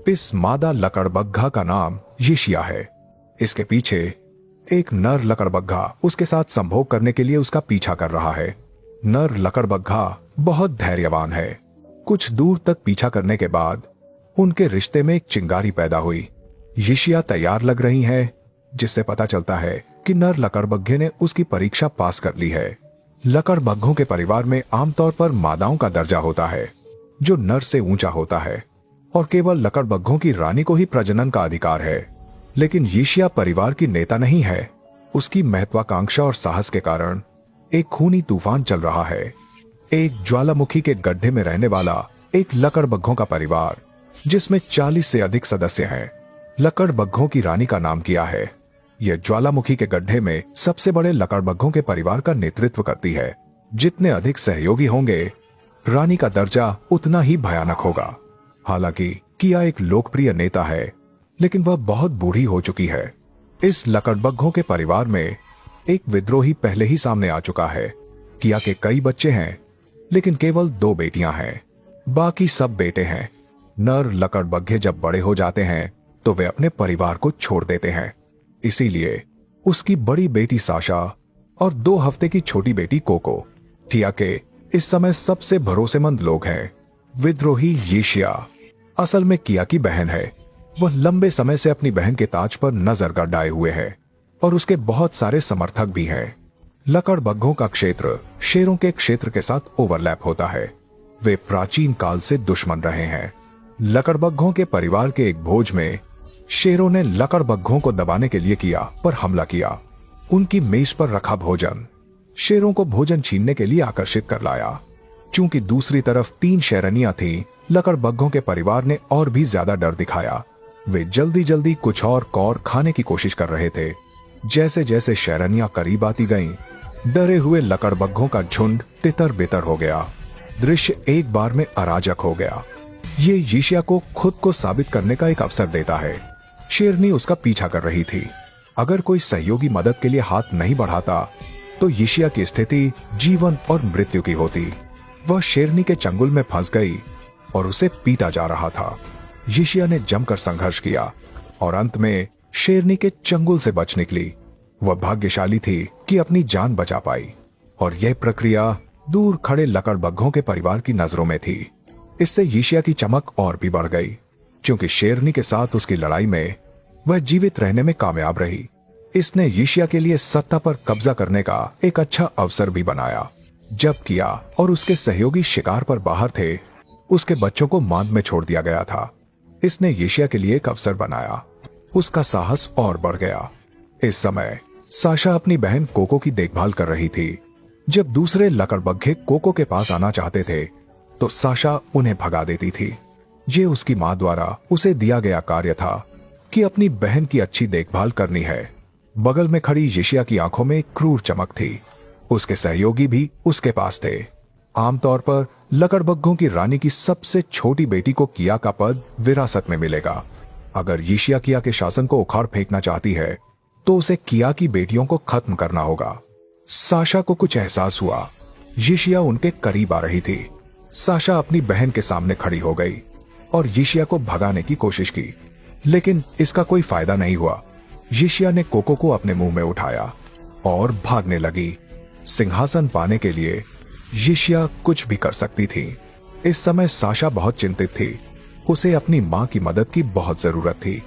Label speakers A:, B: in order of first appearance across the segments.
A: इस मादा लकड़बग्घा का नाम यिशिया है। इसके पीछे एक नर लकड़बग्घा उसके साथ संभोग करने के लिए उसका पीछा कर रहा है। नर लकड़बग्घा बहुत धैर्यवान है। कुछ दूर तक पीछा करने के बाद उनके रिश्ते में एक चिंगारी पैदा हुई। यिशिया तैयार लग रही है, जिससे पता चलता है कि नर लकड़बग्घे ने उसकी परीक्षा पास कर ली है। लकड़बग्घों के परिवार में आमतौर पर मादाओं का दर्जा होता है, जो नर से ऊंचा होता है, और केवल लकड़बग्घों की रानी को ही प्रजनन का अधिकार है। लेकिन यिशिया परिवार की नेता नहीं है। उसकी महत्वाकांक्षा और साहस के कारण एक खूनी तूफान चल रहा है। एक ज्वालामुखी के गड्ढे में रहने वाला एक लकड़बग्घों का परिवार, जिसमें 40 से अधिक सदस्य हैं, लकड़बग्घों की रानी का नाम किया है। यह ज्वालामुखी के गड्ढे में सबसे बड़े लकड़बग्घों के परिवार का नेतृत्व करती है। जितने अधिक सहयोगी होंगे, रानी का दर्जा उतना ही भयानक होगा। हालांकि किया एक लोकप्रिय नेता है, लेकिन वह बहुत बूढ़ी हो चुकी है। इस लकड़बग्घों के परिवार में एक विद्रोही पहले ही सामने आ चुका है। किया के कई बच्चे हैं, लेकिन केवल 2 बेटियां हैं, बाकी सब बेटे हैं। नर लकड़बग्घे जब बड़े हो जाते हैं तो वे अपने परिवार को छोड़ देते हैं। इसीलिए उसकी बड़ी बेटी साशा और 2 हफ्ते की छोटी बेटी कोको टिया के इस समय सबसे भरोसेमंद लोग हैं। विद्रोही यिशिया असल में किया की बहन है। वह लंबे समय से अपनी बहन के ताज पर नजर गड़ाए हुए है और उसके बहुत सारे समर्थक भी हैं। लकड़बग्घों का क्षेत्र शेरों के क्षेत्र के साथ ओवरलैप होता है। वे प्राचीन काल से दुश्मन रहे हैं। लकड़बग्घों के परिवार के एक भोज में शेरों ने लकड़बग्घों को दबाने के लिए किया पर हमला किया। उनकी मेज पर रखा भोजन शेरों को भोजन छीनने के लिए आकर्षित कर लाया। चूंकि दूसरी तरफ 3 शेरनियां थीं, लकड़बग्घों के परिवार ने और भी ज्यादा डर दिखाया। वे जल्दी जल्दी कुछ और कौर खाने की कोशिश कर रहे थे। जैसे जैसे शेरनियां करीब आती गईं, डरे हुए लकड़बग्घों का झुंड तितर बितर हो गया। दृश्य एक बार में अराजक हो गया। ये यिशिया को खुद को साबित करने का एक अवसर देता है। शेरनी उसका पीछा कर रही थी। अगर कोई सहयोगी मदद के लिए हाथ नहीं बढ़ाता तो यिशिया की स्थिति जीवन और मृत्यु की होती। वह शेरनी के चंगुल में फंस गई और उसे पीटा जा रहा था। यिशिया ने जमकर संघर्ष किया और अंत में शेरनी के चंगुल से बच निकली। वह भाग्यशाली थी कि अपनी जान बचा पाई, और यह प्रक्रिया दूर खड़े लकड़बग्घों के परिवार की नजरों में थी। इससे यिशिया की चमक और भी बढ़ गई, क्योंकि शेरनी के साथ उसकी लड़ाई में वह जीवित रहने में कामयाब रही। इसने यिशिया के लिए सत्ता पर कब्जा करने का एक अच्छा अवसर भी बनाया। जब किया और उसके सहयोगी शिकार पर बाहर थे, उसके बच्चों को मांद में छोड़ दिया गया था। इसने यिशिया के लिए एक अवसर बनाया। उसका साहस और बढ़ गया। इस समय साशा अपनी बहन कोको की देखभाल कर रही थी। जब दूसरे लकड़बग्घे कोको के पास आना चाहते थे तो साशा उन्हें भगा देती थी। ये उसकी मां द्वारा उसे दिया गया कार्य था कि अपनी बहन की अच्छी देखभाल करनी है। बगल में खड़ी यिशिया की आंखों में एक क्रूर चमक थी। उसके सहयोगी भी उसके पास थे। आमतौर पर लकड़बग्घों की रानी की सबसे छोटी बेटी को किया का पद विरासत में मिलेगा। अगर यिशिया किया के शासन को उखाड़ फेंकना चाहती है तो उसे किया की बेटियों को खत्म करना होगा। साशा को कुछ एहसास हुआ। यिशिया उनके करीब आ रही थी। साशा अपनी बहन के सामने खड़ी हो गई और यिशिया को भगाने की कोशिश की, लेकिन इसका कोई फायदा नहीं हुआ। यिशिया ने कोको को अपने मुंह में उठाया और भागने लगी। सिंहासन पाने के लिए यिशिया कुछ भी कर सकती थी। इस समय साशा बहुत चिंतित थी। उसे अपनी मां की मदद की बहुत जरूरत थी।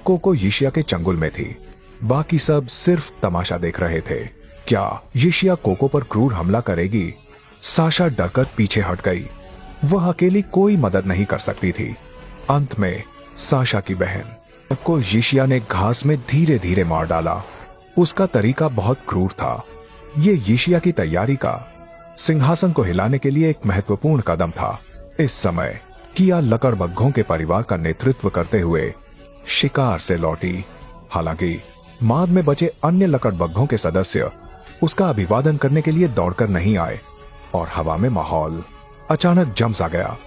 A: कोको यिशिया के चंगुल में थी। बाकी सब सिर्फ तमाशा देख रहे थे। क्या यिशिया कोको पर क्रूर हमला करेगी? साशा डरकर पीछे हट गई। वह अकेली कोई मदद नहीं कर सकती थी। अंत में साशा की बहन को यिशिया ने घास में धीरे धीरे मार डाला। उसका तरीका बहुत क्रूर था। ये यिशिया की तैयारी का सिंहासन को हिलाने के लिए एक महत्वपूर्ण कदम था। इस समय किया लकड़बग्घों के परिवार का नेतृत्व करते हुए शिकार से लौटी। हालांकि मांद में बचे अन्य लकड़बग्घों के सदस्य उसका अभिवादन करने के लिए दौड़कर नहीं आए और हवा में माहौल अचानक जम सा गया।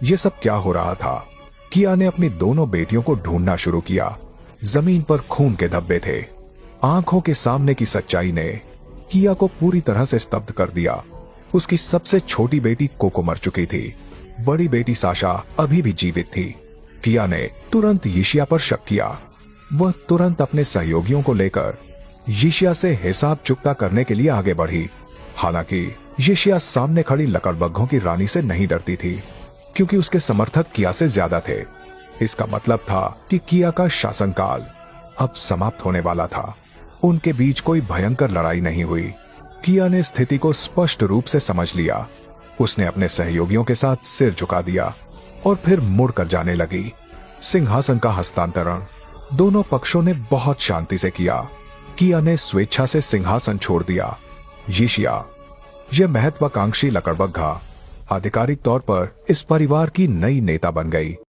A: ये सब क्या हो रहा था? किया ने अपनी दोनों बेटियों को ढूंढना शुरू किया। जमीन पर खून के धब्बे थे। आंखों के सामने की सच्चाई ने किया को पूरी तरह से स्तब्ध कर दिया। उसकी सबसे छोटी बेटी कोको मर चुकी थी। बड़ी बेटी साशा अभी भी जीवित थी। किया ने तुरंत यिशिया पर शक किया। वह तुरंत अपने सहयोगियों को लेकर यिशिया से हिसाब चुकता करने के लिए आगे बढ़ी। हालांकि यिशिया सामने खड़ी लकड़बग्घों की रानी से नहीं डरती थी, क्योंकि उसके समर्थक किया से ज्यादा थे। इसका मतलब था कि किया का शासनकाल अब समाप्त होने वाला था। उनके बीच कोई भयंकर लड़ाई नहीं हुई। किया ने स्थिति को स्पष्ट रूप से समझ लिया। उसने अपने सहयोगियों के साथ सिर झुका दिया और फिर मुड़कर जाने लगी। सिंहासन का हस्तांतरण दोनों पक्षों ने बहुत शांति से किया। किया ने स्वेच्छा से सिंहासन छोड़ दिया। यिशिया, यह महत्वाकांक्षी लकड़बग्घा, आधिकारिक तौर पर इस परिवार की नई नेता बन गई।